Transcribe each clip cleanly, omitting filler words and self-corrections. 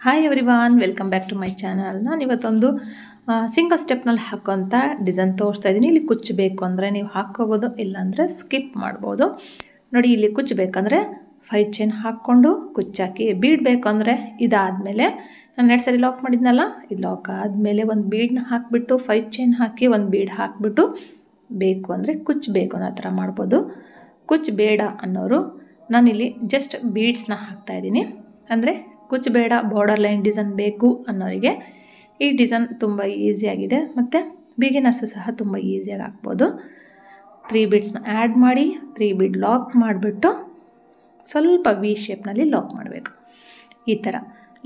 Hi everyone, welcome back to my channel. ನಾನು ಇವತ್ತೊಂದು single ಸ್ಟೆಪ್ನಲ್ಲಿ ಹಾಕೋಂಥ design ತೋರಿಸ್ತಾ ಇದ್ದೀನಿ. ಇಲ್ಲಿ ಕುಚ್ಚಬೇಕು ಅಂದರೆ ನೀವು ಹಾಕ್ಕೋಬೋದು, ಇಲ್ಲಾಂದರೆ ಸ್ಕಿಪ್ ಮಾಡ್ಬೋದು. ನೋಡಿ, ಇಲ್ಲಿ ಕುಚ್ಚಬೇಕಂದ್ರೆ 5 ಚೈನ್ ಹಾಕ್ಕೊಂಡು ಕುಚ್ಚಾಕಿ, ಬೀಡ್ ಬೇಕಂದರೆ ಇದಾದಮೇಲೆ ನಾನು 2 ಸರಿ ಲಾಕ್ ಮಾಡಿದ್ನಲ್ಲ, ಇದು ಲಾಕ್ ಆದಮೇಲೆ ಒಂದು ಬೀಡನ್ನ ಹಾಕಿಬಿಟ್ಟು 5 ಚೈನ್ ಹಾಕಿ ಒಂದು ಬೀಡ್ ಹಾಕಿಬಿಟ್ಟು ಬೇಕು ಅಂದರೆ ಕುಚ್ಚಬೇಕು ಅನ್ನೋ ಥರ ಮಾಡ್ಬೋದು. ಕುಚ್ಚು ಬೇಡ ಅನ್ನೋರು ನಾನಿಲ್ಲಿ ಜಸ್ಟ್ ಬೀಡ್ಸ್ನ ಹಾಕ್ತಾಯಿದ್ದೀನಿ. ಅಂದರೆ ಕುಚ್ಚು ಬೇಡ, ಬಾರ್ಡರ್ ಲೈನ್ ಡಿಸೈನ್ ಬೇಕು ಅನ್ನೋರಿಗೆ ಈ ಡಿಸೈನ್ ತುಂಬ ಈಸಿಯಾಗಿದೆ, ಮತ್ತು ಬಿಗಿನರ್ಸು ಸಹ ತುಂಬ ಈಸಿಯಾಗಿ ಹಾಕ್ಬೋದು. 3 ಬೀಡ್ಸ್ನ ಆ್ಯಡ್ ಮಾಡಿ 3 ಬೀಡ್ ಲಾಕ್ ಮಾಡಿಬಿಟ್ಟು ಸ್ವಲ್ಪ ವಿ ಶೇಪ್ನಲ್ಲಿ ಲಾಕ್ ಮಾಡಬೇಕು. ಈ ಥರ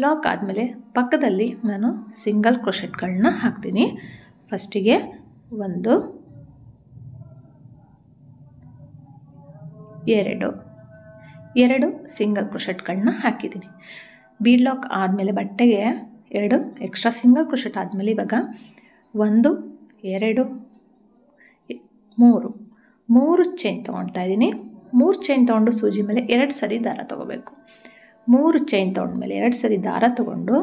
ಲಾಕ್ ಆದಮೇಲೆ ಪಕ್ಕದಲ್ಲಿ ನಾನು ಸಿಂಗಲ್ ಕ್ರೋಶೆಟ್ಗಳನ್ನ ಹಾಕ್ತೀನಿ. ಫಸ್ಟಿಗೆ 1 2 ಸಿಂಗಲ್ ಕ್ರೋಶೆಟ್ಗಳನ್ನ ಹಾಕಿದ್ದೀನಿ. ಬೀಡ್ ಲಾಕ್ ಆದಮೇಲೆ ಬಟ್ಟೆಗೆ 2 ಎಕ್ಸ್ಟ್ರಾ ಸಿಂಗಲ್ ಕ್ರೋಶೆಟ್ ಆದಮೇಲೆ ಇವಾಗ 1 2 3 ಚೈನ್ ತೊಗೊಳ್ತಾ ಇದ್ದೀನಿ. 3 ಚೈನ್ ತೊಗೊಂಡು ಸೂಜಿ ಮೇಲೆ 2 ಸರಿ ದಾರ ತೊಗೋಬೇಕು. 3 ಚೈನ್ ತೊಗೊಂಡ್ಮೇಲೆ 2 ಸರಿ ದಾರ ತೊಗೊಂಡು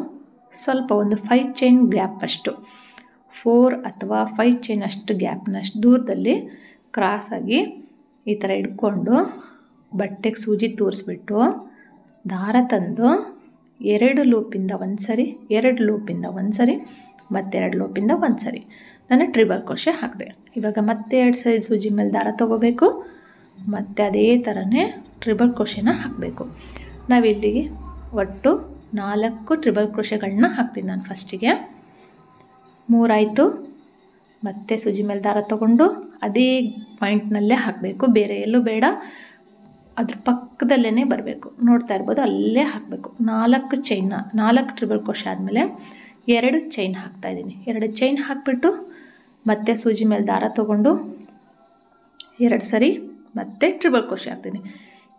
ಸ್ವಲ್ಪ ಒಂದು 5 ಚೈನ್ ಗ್ಯಾಪ್ ಅಷ್ಟು, 4 ಅಥವಾ 5 ಚೈನ್ ಅಷ್ಟು ಗ್ಯಾಪ್ನಷ್ಟು ದೂರದಲ್ಲಿ ಕ್ರಾಸಾಗಿ ಈ ಥರ ಇಟ್ಕೊಂಡು ಬಟ್ಟೆಗೆ ಸೂಜಿ ತೂರಿಸ್ಬಿಟ್ಟು ದಾರ ತಂದು 2 ಲೂಪಿಂದ ಒಂದು ಸರಿ, 2 ಲೂಪಿಂದ ಒಂದು ಸರಿ, ಮತ್ತು 2 ಲೂಪಿಂದ ಒಂದು ಸರಿ ನಾನು ಟ್ರಿಬಲ್ ಕ್ರೋಶೆ ಹಾಕಿದೆ. ಇವಾಗ ಮತ್ತೆ 2 ಸರಿ ಸೂಜಿ ಮೇಲೆ ದಾರ ತೊಗೋಬೇಕು, ಮತ್ತು ಅದೇ ಥರನೇ ಟ್ರಿಬಲ್ ಕ್ರೋಶೆನ ಹಾಕಬೇಕು. ನಾವಿಲ್ಲಿಗೆ ಒಟ್ಟು 4 ಟ್ರಿಬಲ್ ಕ್ರೋಶೆಗಳನ್ನ ಹಾಕ್ತೀನಿ. ನಾನು ಫಸ್ಟಿಗೆ 3 ಆಯಿತು, ಮತ್ತು ಸೂಜಿ ಮೇಲೆ ದಾರ ತೊಗೊಂಡು ಅದೇ ಪಾಯಿಂಟ್ನಲ್ಲೇ ಹಾಕಬೇಕು, ಬೇರೆ ಎಲ್ಲೂ ಬೇಡ, ಅದ್ರ ಪಕ್ಕದಲ್ಲೇ ಬರಬೇಕು. ನೋಡ್ತಾ ಇರ್ಬೋದು, ಅಲ್ಲೇ ಹಾಕಬೇಕು. 4 ಚೈನ್ನ 4 ಟ್ರಿಬಲ್ ಕ್ರೋಶೆ ಆದಮೇಲೆ 2 ಚೈನ್ ಹಾಕ್ತಾಯಿದ್ದೀನಿ. 2 ಚೈನ್ ಹಾಕಿಬಿಟ್ಟು ಮತ್ತೆ ಸೂಜಿ ಮೇಲೆ ದಾರ ತೊಗೊಂಡು 2 ಸರಿ ಮತ್ತೆ ಟ್ರಿಬಲ್ ಕ್ರೋಶೆ ಹಾಕ್ತೀನಿ.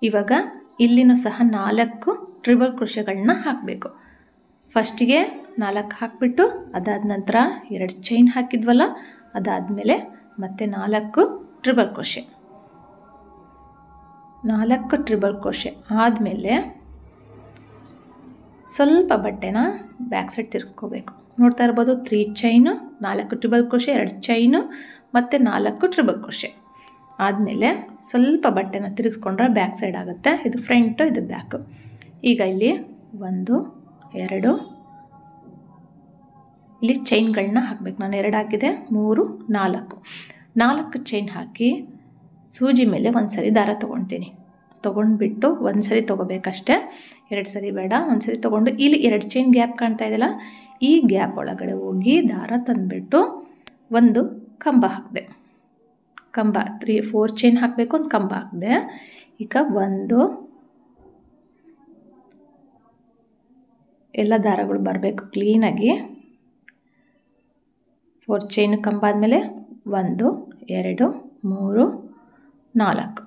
ಇವಾಗ ಇಲ್ಲಿನೂ ಸಹ 4 ಟ್ರಿಬಲ್ ಕ್ರೋಶೆಗಳನ್ನ ಹಾಕಬೇಕು. ಫಸ್ಟಿಗೆ 4 ಹಾಕಿಬಿಟ್ಟು ಅದಾದ ನಂತರ 2 ಚೈನ್ ಹಾಕಿದ್ವಲ್ಲ, ಅದಾದಮೇಲೆ ಮತ್ತೆ 4 ಟ್ರಿಬಲ್ ಕ್ರೋಶೆ. 4 ಟ್ರಿಬಲ್ ಕ್ರೋಶೆ ಆದಮೇಲೆ ಸ್ವಲ್ಪ ಬಟ್ಟೆನ ಬ್ಯಾಕ್ ಸೈಡ್ ತಿರ್ಗಿಸ್ಕೋಬೇಕು. ನೋಡ್ತಾ ಇರ್ಬೋದು, 3 ಚೈನು, 4 ಟ್ರಿಬಲ್ ಕ್ರೋಶೆ, 2 ಚೈನು ಮತ್ತು 4 ಟ್ರಿಬಲ್ ಕ್ರೋಶೆ ಆದಮೇಲೆ ಸ್ವಲ್ಪ ಬಟ್ಟೆನ ತಿರುಗಿಸ್ಕೊಂಡ್ರೆ ಬ್ಯಾಕ್ ಸೈಡ್ ಆಗುತ್ತೆ. ಇದು ಫ್ರಂಟು, ಇದು ಬ್ಯಾಕು. ಈಗ ಇಲ್ಲಿ 1 2 ಇಲ್ಲಿ ಚೈನ್ಗಳನ್ನ ಹಾಕಬೇಕು. ನಾನು 2 ಹಾಕಿದೆ, 3 4 ಚೈನ್ ಹಾಕಿ ಸೂಜಿ ಮೇಲೆ ಒಂದು ಸರಿ ದಾರ ತೊಗೊಳ್ತೀನಿ. ತೊಗೊಂಡ್ಬಿಟ್ಟು ಒಂದು ಸರಿ ತೊಗೋಬೇಕಷ್ಟೇ, 2 ಸರಿ ಬೇಡ. ಒಂದು ಸರಿ ತೊಗೊಂಡು ಇಲ್ಲಿ 2 ಚೈನ್ ಗ್ಯಾಪ್ ಕಾಣ್ತಾ ಇದೆಯಲ್ಲ, ಈ ಗ್ಯಾಪ್ ಒಳಗಡೆ ಹೋಗಿ ದಾರ ತಂದುಬಿಟ್ಟು ಒಂದು ಕಂಬ ಹಾಕಿದೆ. ಕಂಬ 4 ಚೈನ್ ಹಾಕಬೇಕು, ಒಂದು ಕಂಬ ಹಾಕಿದೆ. ಈಗ ಎಲ್ಲ ದಾರಗಳು ಬರಬೇಕು ಕ್ಲೀನಾಗಿ. 4 ಚೈನ್ ಕಂಬ ಆದಮೇಲೆ 1 2 3 4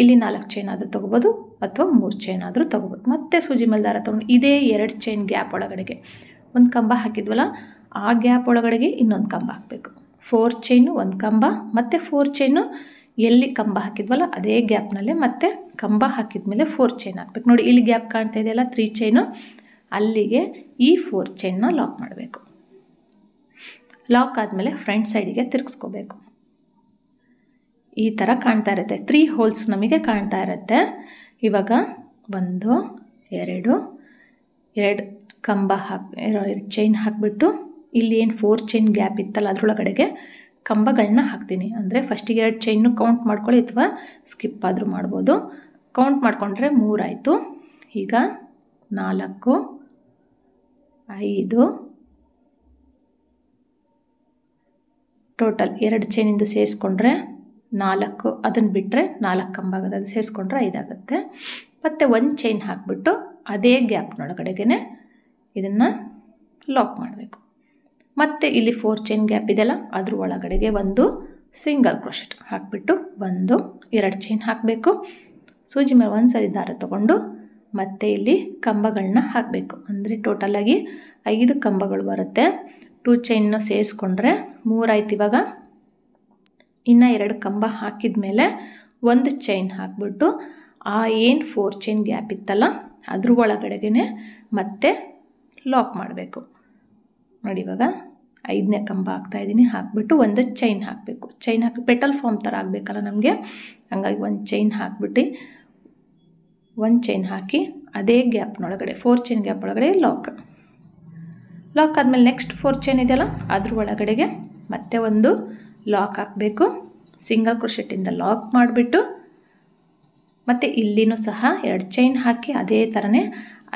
ಇಲ್ಲಿ 4 ಚೈನ್ ಆದರೂ ತೊಗೋಬೋದು, ಅಥವಾ 3 ಚೈನ್ ಆದರೂ ತೊಗೋಬೋದು. ಮತ್ತೆ ಸೂಜಿ ಮೇಲೆ ದಾರ ತೊಗೊಂಡು ಇದೇ 2 ಚೈನ್ ಗ್ಯಾಪ್ ಒಳಗಡೆಗೆ ಒಂದು ಕಂಬ ಹಾಕಿದ್ವಲ್ಲ, ಆ ಗ್ಯಾಪ್ ಒಳಗಡೆಗೆ ಇನ್ನೊಂದು ಕಂಬ ಹಾಕಬೇಕು. 4 ಚೈನು, ಒಂದು ಕಂಬ, ಮತ್ತು 4 ಚೈನು ಎಲ್ಲಿ ಕಂಬ ಹಾಕಿದ್ವಲ್ಲ ಅದೇ ಗ್ಯಾಪ್ನಲ್ಲೇ ಮತ್ತೆ ಕಂಬ ಹಾಕಿದ್ಮೇಲೆ 4 ಚೈನ್ ಹಾಕಬೇಕು. ನೋಡಿ, ಇಲ್ಲಿ ಗ್ಯಾಪ್ ಕಾಣ್ತಾ ಇದೆಯಲ್ಲ 3 ಚೈನು, ಅಲ್ಲಿಗೆ ಈ 4 ಚೈನ್ನ ಲಾಕ್ ಮಾಡಬೇಕು. ಲಾಕ್ ಆದಮೇಲೆ ಫ್ರಂಟ್ ಸೈಡಿಗೆ ತಿರುಗಿಸ್ಕೋಬೇಕು. ಈ ಥರ ಕಾಣ್ತಾ ಇರುತ್ತೆ, 3 ಹೋಲ್ಸ್ ನಮಗೆ ಕಾಣ್ತಾ ಇರುತ್ತೆ. ಇವಾಗ 1 2 ಕಂಬ ಹಾಕಿ 2 ಚೈನ್ ಹಾಕಿಬಿಟ್ಟು ಇಲ್ಲಿ ಏನು 4 ಚೈನ್ ಗ್ಯಾಪ್ ಇತ್ತಲ್ಲ ಅದರೊಳಗಡೆಗೆ ಕಂಬಗಳನ್ನ ಹಾಕ್ತೀನಿ. ಅಂದರೆ ಫಸ್ಟಿಗೆ 2 ಚೈನು ಕೌಂಟ್ ಮಾಡ್ಕೊಳ್ಳಿ, ಅಥವಾ ಸ್ಕಿಪ್ ಆದರೂ ಮಾಡ್ಬೋದು. ಕೌಂಟ್ ಮಾಡಿಕೊಂಡ್ರೆ 3 ಆಯಿತು. ಈಗ 4 5 ಟೋಟಲ್ 2 ಚೈನಿಂದ ಸೇರಿಸ್ಕೊಂಡ್ರೆ 4, ಅದನ್ನು ಬಿಟ್ಟರೆ 4 ಕಂಬ ಆಗೋದು, ಅದು ಸೇರಿಸ್ಕೊಂಡ್ರೆ 5 ಆಗುತ್ತೆ. ಮತ್ತು 1 ಚೈನ್ ಹಾಕಿಬಿಟ್ಟು ಅದೇ ಗ್ಯಾಪ್ನೊಳಗಡೆಗೆ ಇದನ್ನು ಲಾಕ್ ಮಾಡಬೇಕು. ಮತ್ತು ಇಲ್ಲಿ 4 ಚೈನ್ ಗ್ಯಾಪ್ ಇದೆಯಲ್ಲ ಅದ್ರ ಒಳಗಡೆಗೆ ಒಂದು ಸಿಂಗಲ್ ಕ್ರೋಶೆಟ್ ಹಾಕಿಬಿಟ್ಟು 1 2 ಚೈನ್ ಹಾಕಬೇಕು. ಸೂಜಿ ಮೇಲೆ ಒಂದು ಸರಿ ದಾರ ತೊಗೊಂಡು ಮತ್ತೆ ಇಲ್ಲಿ ಕಂಬಗಳನ್ನ ಹಾಕಬೇಕು. ಅಂದರೆ ಟೋಟಲಾಗಿ 5 ಕಂಬಗಳು ಬರುತ್ತೆ. 2 ಚೈನ್ನ ಸೇರಿಸ್ಕೊಂಡ್ರೆ 3 ಆಯ್ತು. ಇವಾಗ ಇನ್ನು 2 ಕಂಬ ಹಾಕಿದ ಮೇಲೆ 1 ಚೈನ್ ಹಾಕಿಬಿಟ್ಟು ಆ ಏನು 4 ಚೈನ್ ಗ್ಯಾಪ್ ಇತ್ತಲ್ಲ ಅದ್ರ ಒಳಗಡೆಗೆ ಮತ್ತೆ ಲಾಕ್ ಮಾಡಬೇಕು. ನೋಡಿ ಇವಾಗ 5ನೇ ಕಂಬ ಹಾಕ್ತಾಯಿದ್ದೀನಿ. ಹಾಕಿಬಿಟ್ಟು ಒಂದು ಚೈನ್ ಹಾಕಬೇಕು. ಚೈನ್ ಹಾಕಿ ಪೆಟಲ್ ಫಾರ್ಮ್ ಥರ ಆಗಬೇಕಲ್ಲ ನಮಗೆ, ಹಂಗಾಗಿ ಒಂದು ಚೈನ್ ಹಾಕಿಬಿಟ್ಟು ಒಂದು ಚೈನ್ ಹಾಕಿ ಅದೇ ಗ್ಯಾಪ್ನೊಳಗಡೆ 4 ಚೈನ್ ಗ್ಯಾಪ್ ಒಳಗಡೆ ಲಾಕ್ ಆದಮೇಲೆ ನೆಕ್ಸ್ಟ್ 4 ಚೈನ್ ಇದೆಯಲ್ಲ ಅದ್ರ ಒಳಗಡೆಗೆ ಮತ್ತೆ ಒಂದು ಲಾಕ್ ಹಾಕಬೇಕು. ಸಿಂಗಲ್ ಕ್ರೋಶೆಟ್ಟಿಂದ ಲಾಕ್ ಮಾಡಿಬಿಟ್ಟು ಮತ್ತು ಇಲ್ಲಿನೂ ಸಹ 2 ಚೈನ್ ಹಾಕಿ ಅದೇ ಥರನೇ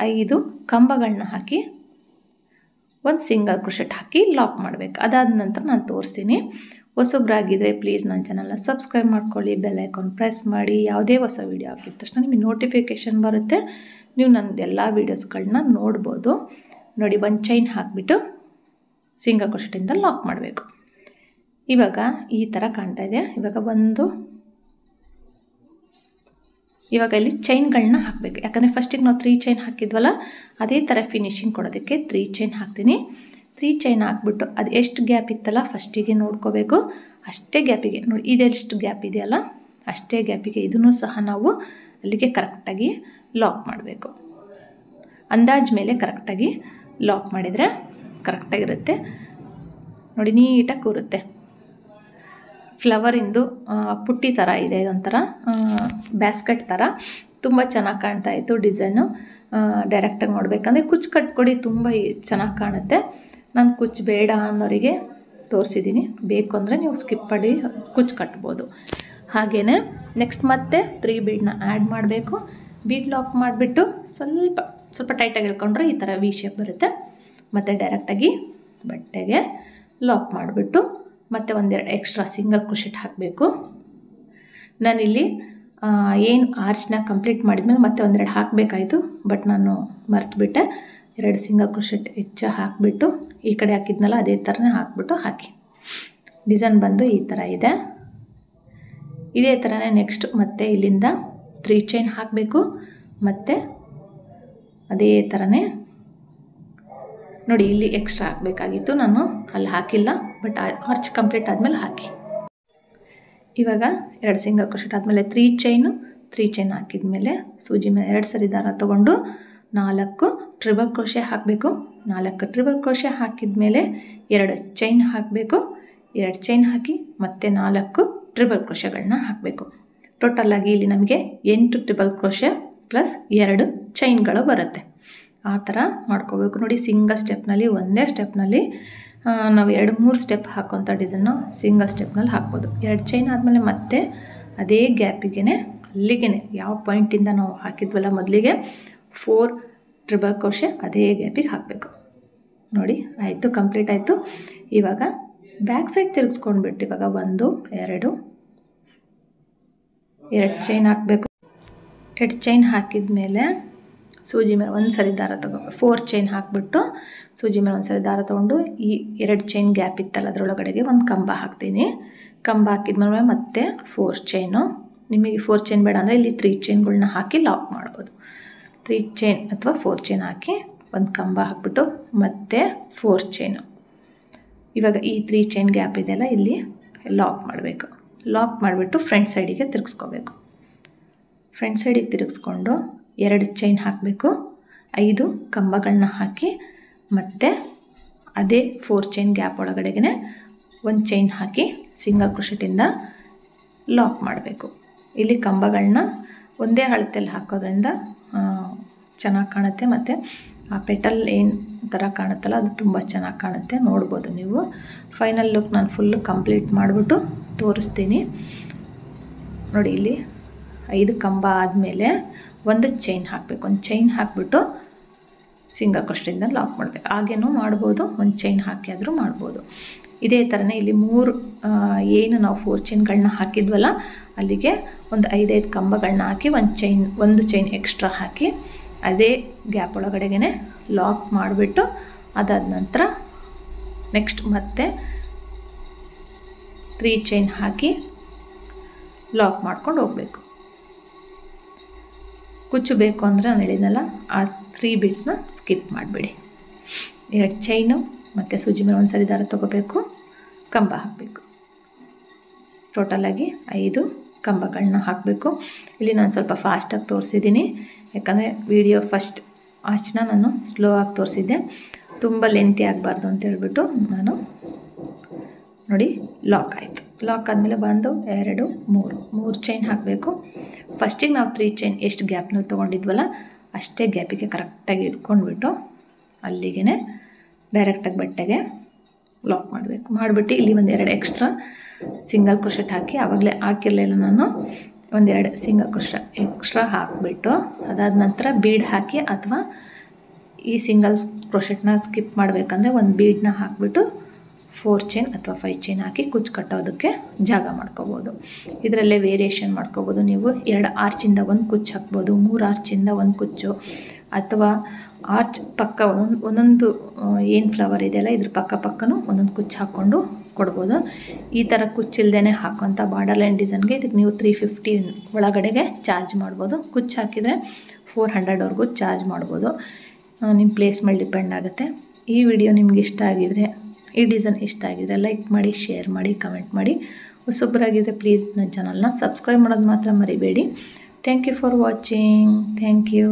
5 ಕಂಬಗಳನ್ನ ಹಾಕಿ ಒಂದು ಸಿಂಗಲ್ ಕ್ರೋಶೆಟ್ ಹಾಕಿ ಲಾಕ್ ಮಾಡಬೇಕು. ಅದಾದ ನಂತರ ನಾನು ತೋರಿಸ್ತೀನಿ. ಹೊಸಬ್ರಾಗಿದ್ದರೆ ಪ್ಲೀಸ್ ನನ್ನ ಚಾನಲ್ನ ಸಬ್ಸ್ಕ್ರೈಬ್ ಮಾಡ್ಕೊಳ್ಳಿ, ಬೆಲ್ ಐಕಾನ್ ಪ್ರೆಸ್ ಮಾಡಿ. ಯಾವುದೇ ಹೊಸ ವೀಡಿಯೋ ಹಾಕಿದ ತಕ್ಷಣ ನಿಮಗೆ ನೋಟಿಫಿಕೇಷನ್ ಬರುತ್ತೆ, ನೀವು ನನ್ನದು ಎಲ್ಲ ವೀಡಿಯೋಸ್ಗಳನ್ನ ನೋಡ್ಬೋದು. ನೋಡಿ ಒಂದು ಚೈನ್ ಹಾಕಿಬಿಟ್ಟು ಸಿಂಗಲ್ ಕ್ರೋಶೆಟ್ಟಿಂದ ಲಾಕ್ ಮಾಡಬೇಕು. ಇವಾಗ ಈ ಥರ ಕಾಣ್ತಾ ಇದೆ. ಇವಾಗ ಇಲ್ಲಿ ಚೈನ್ಗಳನ್ನ ಹಾಕಬೇಕು. ಯಾಕಂದರೆ ಫಸ್ಟಿಗೆ ನಾವು 3 ಚೈನ್ ಹಾಕಿದ್ವಲ್ಲ, ಅದೇ ಥರ ಫಿನಿಶಿಂಗ್ ಕೊಡೋದಕ್ಕೆ 3 ಚೈನ್ ಹಾಕ್ತೀನಿ. 3 ಚೈನ್ ಹಾಕ್ಬಿಟ್ಟು ಅದು ಎಷ್ಟು ಗ್ಯಾಪ್ ಇತ್ತಲ್ಲ ಫಸ್ಟಿಗೆ ನೋಡ್ಕೋಬೇಕು. ಅಷ್ಟೇ ಗ್ಯಾಪಿಗೆ ನೋಡಿ, ಇದೆಷ್ಟು ಗ್ಯಾಪ್ ಇದೆಯಲ್ಲ ಅಷ್ಟೇ ಗ್ಯಾಪಿಗೆ ಇದನ್ನು ಸಹ ನಾವು ಅಲ್ಲಿಗೆ ಕರೆಕ್ಟಾಗಿ ಲಾಕ್ ಮಾಡಬೇಕು. ಅಂದಾಜು ಮೇಲೆ ಕರೆಕ್ಟಾಗಿ ಲಾಕ್ ಮಾಡಿದರೆ ಕರೆಕ್ಟಾಗಿರುತ್ತೆ. ನೋಡಿ ನೀಟಾಗಿ ಕೂರುತ್ತೆ. ಫ್ಲವರಿಂದು ಪುಟ್ಟಿ ಥರ ಇದೆ, ಇದೊಂಥರ ಬ್ಯಾಸ್ಕೆಟ್ ಥರ ತುಂಬ ಚೆನ್ನಾಗಿ ಕಾಣ್ತಾ ಇತ್ತು ಡಿಸೈನು. ಡೈರೆಕ್ಟಾಗಿ ನೋಡಬೇಕಂದ್ರೆ ಕುಚ್ಚು ಕಟ್ಕೊಡಿ, ತುಂಬ ಚೆನ್ನಾಗಿ ಕಾಣುತ್ತೆ. ನಾನು ಕುಚ್ಚು ಬೇಡ ಅನ್ನೋರಿಗೆ ತೋರಿಸಿದ್ದೀನಿ, ಬೇಕು ಅಂದರೆ ನೀವು ಸ್ಕಿಪ್ ಮಾಡಿ ಕುಚ್ಚು ಕಟ್ಬೋದು. ಹಾಗೆಯೇ ನೆಕ್ಸ್ಟ್ ಮತ್ತೆ 3 ಬೀಡನ್ನ ಆ್ಯಡ್ ಮಾಡಬೇಕು. ಬೀಡ್ ಲಾಕ್ ಮಾಡಿಬಿಟ್ಟು ಸ್ವಲ್ಪ ಟೈಟಾಗಿ ಎಳ್ಕೊಂಡ್ರೆ ಈ ಥರ ವಿ ಶೇಪ್ ಬರುತ್ತೆ. ಮತ್ತು ಡೈರೆಕ್ಟಾಗಿ ಬಟ್ಟೆಗೆ ಲಾಕ್ ಮಾಡಿಬಿಟ್ಟು ಮತ್ತು ಒಂದೆರಡು ಎಕ್ಸ್ಟ್ರಾ ಸಿಂಗಲ್ ಕ್ರೋಶೆಟ್ ಹಾಕಬೇಕು. ನಾನಿಲ್ಲಿ ಏನು ಆರ್ಚ್ನ ಕಂಪ್ಲೀಟ್ ಮಾಡಿದ್ಮೇಲೆ ಮತ್ತೆ ಒಂದೆರಡು ಹಾಕಬೇಕಾಯಿತು, ಬಟ್ ನಾನು ಮರ್ತುಬಿಟ್ಟೆ. 2 ಸಿಂಗಲ್ ಕ್ರೋಶೆಟ್ ಹೆಚ್ಚು ಹಾಕಿಬಿಟ್ಟು ಈ ಕಡೆ ಹಾಕಿದ್ನಲ್ಲ ಅದೇ ಥರನೇ ಹಾಕಿಬಿಟ್ಟು ಹಾಕಿ. ಡಿಸೈನ್ ಬಂದು ಈ ಥರ ಇದೆ. ಇದೇ ಥರನೇ ನೆಕ್ಸ್ಟ್ ಮತ್ತೆ ಇಲ್ಲಿಂದ 3 ಚೈನ್ ಹಾಕಬೇಕು. ಮತ್ತು ಅದೇ ಥರನೇ ನೋಡಿ ಇಲ್ಲಿ ಎಕ್ಸ್ಟ್ರಾ ಹಾಕಬೇಕಾಗಿತ್ತು, ನಾನು ಅಲ್ಲಿ ಹಾಕಿಲ್ಲ, ಬಟ್ ಆರ್ಚ್ ಕಂಪ್ಲೀಟ್ ಆದಮೇಲೆ ಹಾಕಿ. ಇವಾಗ 2 ಸಿಂಗಲ್ ಕ್ರೋಶೆಟ್ ಆದಮೇಲೆ 3 ಚೈನ್ ಹಾಕಿದ ಮೇಲೆ ಸೂಜಿ ಮೇಲೆ 2 ಸರಿ ದಾರ ತೊಗೊಂಡು 4 ಟ್ರಿಬಲ್ ಕ್ರೋಶೆ ಹಾಕಬೇಕು. 4 ಟ್ರಿಬಲ್ ಕ್ರೋಶೆ ಹಾಕಿದ ಮೇಲೆ 2 ಚೈನ್ ಹಾಕಬೇಕು. 2 ಚೈನ್ ಹಾಕಿ ಮತ್ತೆ 4 ಟ್ರಿಬಲ್ ಕ್ರೋಶೆಗಳನ್ನ ಹಾಕಬೇಕು. ಟೋಟಲಾಗಿ ಇಲ್ಲಿ ನಮಗೆ 8 ಟ್ರಿಬಲ್ ಕ್ರೋಶೆ ಪ್ಲಸ್ 2 ಚೈನ್ಗಳು ಬರುತ್ತೆ. ಆ ಥರ ಮಾಡ್ಕೋಬೇಕು. ನೋಡಿ ಸಿಂಗಲ್ ಸ್ಟೆಪ್ನಲ್ಲಿ ಒಂದೇ ಸ್ಟೆಪ್ನಲ್ಲಿ ನಾವು 2-3 ಸ್ಟೆಪ್ ಹಾಕೋಂಥ ಡಿಸೈನ್ನ ಸಿಂಗಲ್ ಸ್ಟೆಪ್ನಲ್ಲಿ ಹಾಕ್ಬೋದು. 2 ಚೈನ್ ಆದಮೇಲೆ ಮತ್ತೆ ಅದೇ ಗ್ಯಾಪಿಗೆ ಅಲ್ಲಿಗೆ ಯಾವ ಪಾಯಿಂಟಿಂದ ನಾವು ಹಾಕಿದ್ವಲ್ಲ ಮೊದಲಿಗೆ 4 ಟ್ರಿಬಲ್ ಕ್ರೋಶೆ ಅದೇ ಗ್ಯಾಪಿಗೆ ಹಾಕಬೇಕು. ನೋಡಿ ಆಯಿತು, ಕಂಪ್ಲೀಟ್ ಆಯಿತು. ಇವಾಗ ಬ್ಯಾಕ್ ಸೈಡ್ ತಿರುಗಿಸ್ಕೊಂಡ್ಬಿಟ್ಟು ಇವಾಗ 1 2 ಚೈನ್ ಹಾಕಬೇಕು. 2 ಚೈನ್ ಹಾಕಿದ ಮೇಲೆ ಸೂಜಿ ಮೇಲೆ ಒಂದು ಸರಿ ದಾರ ತೊಗೊಂಡು 4 ಚೈನ್ ಹಾಕಿಬಿಟ್ಟು ಸೂಜಿ ಮೇಲೆ ಒಂದು ಸರಿ ದಾರ ತೊಗೊಂಡು ಈ 2 ಚೈನ್ ಗ್ಯಾಪ್ ಇತ್ತಲ್ಲ ಅದರೊಳಗಡೆಗೆ ಒಂದು ಕಂಬ ಹಾಕ್ತೀನಿ. ಕಂಬ ಹಾಕಿದ್ಮೇಲೆ ಮತ್ತೆ 4 ಚೈನು. ನಿಮಗೆ 4 ಚೈನ್ ಬೇಡ ಅಂದರೆ ಇಲ್ಲಿ 3 ಚೈನ್ಗಳನ್ನ ಹಾಕಿ ಲಾಕ್ ಮಾಡ್ಬೋದು. 3 ಚೈನ್ ಅಥವಾ 4 ಚೈನ್ ಹಾಕಿ ಒಂದು ಕಂಬ ಹಾಕ್ಬಿಟ್ಟು ಮತ್ತೆ 4 ಚೈನು. ಇವಾಗ ಈ 3 ಚೈನ್ ಗ್ಯಾಪ್ ಇದೆಯಲ್ಲ ಇಲ್ಲಿ ಲಾಕ್ ಮಾಡಬೇಕು. ಲಾಕ್ ಮಾಡಿಬಿಟ್ಟು ಫ್ರಂಟ್ ಸೈಡಿಗೆ ತಿರುಗಿಸ್ಕೋಬೇಕು. ಫ್ರಂಟ್ ಸೈಡಿಗೆ ತಿರುಗಿಸ್ಕೊಂಡು 2 ಚೈನ್ ಹಾಕಬೇಕು. 5 ಕಂಬಗಳನ್ನ ಹಾಕಿ ಮತ್ತು ಅದೇ 4 ಚೈನ್ ಗ್ಯಾಪ್ ಒಳಗಡೆಗೆ ಒಂದು ಚೈನ್ ಹಾಕಿ ಸಿಂಗಲ್ ಕ್ರೋಶೆಟಿಂದ ಲಾಕ್ ಮಾಡಬೇಕು. ಇಲ್ಲಿ ಕಂಬಗಳನ್ನ ಒಂದೇ ಅಳತೆಯಲ್ಲಿ ಹಾಕೋದ್ರಿಂದ ಚೆನ್ನಾಗಿ ಕಾಣುತ್ತೆ. ಮತ್ತು ಆ ಪೆಟಲ್ ಏನು ಥರ ಕಾಣುತ್ತಲ್ಲ ಅದು ತುಂಬ ಚೆನ್ನಾಗಿ ಕಾಣುತ್ತೆ, ನೋಡ್ಬೋದು ನೀವು. ಫೈನಲ್ ಲುಕ್ ನಾನು ಫುಲ್ಲು ಕಂಪ್ಲೀಟ್ ಮಾಡಿಬಿಟ್ಟು ತೋರಿಸ್ತೀನಿ. ನೋಡಿ ಇಲ್ಲಿ 5 ಕಂಬ ಆದಮೇಲೆ ಒಂದು ಚೈನ್ ಹಾಕಬೇಕು. ಒಂದು ಚೈನ್ ಹಾಕಿಬಿಟ್ಟು ಸಿಂಗಲ್ ಕ್ರೋಶೆಟಿಂದ ಲಾಕ್ ಮಾಡಬೇಕು. ಹಾಗೇನೂ ಮಾಡ್ಬೋದು, ಒಂದು ಚೈನ್ ಹಾಕಿ ಆದರೂ ಮಾಡ್ಬೋದು. ಇದೇ ಥರನೇ ಇಲ್ಲಿ 3 ಏನು ನಾವು 4 ಚೈನ್ಗಳನ್ನ ಹಾಕಿದ್ವಲ್ಲ ಅಲ್ಲಿಗೆ ಒಂದು 5 ಕಂಬಗಳನ್ನ ಹಾಕಿ ಒಂದು ಚೈನ್ ಎಕ್ಸ್ಟ್ರಾ ಹಾಕಿ ಅದೇ ಗ್ಯಾಪ್ ಒಳಗಡೆಗೆ ಲಾಕ್ ಮಾಡಿಬಿಟ್ಟು ಅದಾದ ನಂತರ ನೆಕ್ಸ್ಟ್ ಮತ್ತೆ 3 ಚೈನ್ ಹಾಕಿ ಲಾಕ್ ಮಾಡ್ಕೊಂಡು ಹೋಗಬೇಕು. ಕುಚ್ಚು ಬೇಕು ಅಂದರೆ ನಾನು ಹೇಳಿದ್ನಲ್ಲ ಆ 3 ಬೀಡ್ಸ್ನ ಸ್ಕಿಪ್ ಮಾಡಿಬಿಡಿ. 2 ಚೈನು ಮತ್ತು ಸೂಜಿ ಮೇಲೆ ಒಂದು ಸರಿ ದಾರ ತೊಗೋಬೇಕು, ಕಂಬ ಹಾಕಬೇಕು. ಟೋಟಲಾಗಿ 5 ಕಂಬಗಳನ್ನ ಹಾಕಬೇಕು. ಇಲ್ಲಿ ನಾನು ಸ್ವಲ್ಪ ಫಾಸ್ಟಾಗಿ ತೋರಿಸಿದ್ದೀನಿ, ಯಾಕಂದರೆ ವಿಡಿಯೋ ಫಸ್ಟ್ ಆರ್ಚ್ನ ನಾನು ಸ್ಲೋ ಆಗಿ ತೋರಿಸಿದ್ದೆ, ತುಂಬ ಲೆಂತಿ ಆಗಬಾರ್ದು ಅಂತ ಹೇಳ್ಬಿಟ್ಟು ನಾನು ನೋಡಿ ಲಾಕ್ ಆಯಿತು. ಲಾಕ್ ಆದಮೇಲೆ 1 2 3 ಚೈನ್ ಹಾಕಬೇಕು. ಫಸ್ಟಿಗೆ ನಾವು 3 ಚೈನ್ ಎಷ್ಟು ಗ್ಯಾಪ್ನಲ್ಲಿ ತೊಗೊಂಡಿದ್ವಲ್ಲ ಅಷ್ಟೇ ಗ್ಯಾಪಿಗೆ ಕರೆಕ್ಟಾಗಿ ಇಟ್ಕೊಂಡ್ಬಿಟ್ಟು ಅಲ್ಲಿಗೆ ಡೈರೆಕ್ಟಾಗಿ ಬಟ್ಟೆಗೆ ಲಾಕ್ ಮಾಡಬೇಕು. ಮಾಡಿಬಿಟ್ಟು ಇಲ್ಲಿ 1-2 ಎಕ್ಸ್ಟ್ರಾ ಸಿಂಗಲ್ ಕ್ರೋಶೆಟ್ ಹಾಕಿ, ಆವಾಗಲೇ ಹಾಕಿರಲಿಲ್ಲ ನಾನು, 1-2 ಸಿಂಗಲ್ ಕ್ರೋಶೆಟ್ ಎಕ್ಸ್ಟ್ರಾ ಹಾಕಿಬಿಟ್ಟು ಅದಾದ ನಂತರ ಬೀಡ್ ಹಾಕಿ, ಅಥವಾ ಈ ಸಿಂಗಲ್ ಕ್ರೋಶೆಟ್ನ ಸ್ಕಿಪ್ ಮಾಡಬೇಕಂದ್ರೆ ಒಂದು ಬೀಡನ್ನ ಹಾಕಿಬಿಟ್ಟು 4 ಚೈನ್ ಅಥವಾ 5 ಚೈನ್ ಹಾಕಿ ಕುಚ್ಚು ಕಟ್ಟೋದಕ್ಕೆ ಜಾಗ ಮಾಡ್ಕೋಬೋದು. ಇದರಲ್ಲೇ ವೇರಿಯೇಷನ್ ಮಾಡ್ಕೋಬೋದು. ನೀವು 2 ಆರ್ಚಿಂದ ಒಂದು ಕುಚ್ಚು ಹಾಕ್ಬೋದು, 3 ಆರ್ಚಿಂದ ಒಂದು ಕುಚ್ಚು, ಅಥವಾ ಆರ್ಚ್ ಪಕ್ಕ ಒಂದೊಂದು ಏನು ಫ್ಲವರ್ ಇದೆಯಲ್ಲ ಇದ್ರ ಪಕ್ಕನೂ ಒಂದೊಂದು ಕುಚ್ಚು ಹಾಕ್ಕೊಂಡು ಕೊಡ್ಬೋದು. ಈ ಥರ ಕುಚ್ಚಿಲ್ದೇ ಹಾಕೋಂಥ ಬಾರ್ಡರ್ ಲೈನ್ ಡಿಸೈನ್ಗೆ ಇದಕ್ಕೆ ನೀವು 350 ಒಳಗಡೆಗೆ ಚಾರ್ಜ್ ಮಾಡ್ಬೋದು. ಕುಚ್ಚು ಹಾಕಿದರೆ 400ವರೆಗೂ ಚಾರ್ಜ್ ಮಾಡ್ಬೋದು. ನಿಮ್ಮ ಪ್ಲೇಸ್ ಮೇಲೆ ಡಿಪೆಂಡ್ ಆಗುತ್ತೆ. ಈ ವಿಡಿಯೋ ನಿಮ್ಗೆ ಇಷ್ಟ ಆಗಿದರೆ, ಈ ಡಿಸೈನ್ ಇಷ್ಟ ಆಗಿದರೆ ಲೈಕ್ ಮಾಡಿ, ಶೇರ್ ಮಾಡಿ, ಕಮೆಂಟ್ ಮಾಡಿ. ಹೊಸಬ್ರಾಗಿದ್ದರೆ ಪ್ಲೀಸ್ ನನ್ನ ಚಾನಲ್ನ ಸಬ್ಸ್ಕ್ರೈಬ್ ಮಾಡೋದು ಮಾತ್ರ ಮರಿಬೇಡಿ. Thank you for watching. Thank you.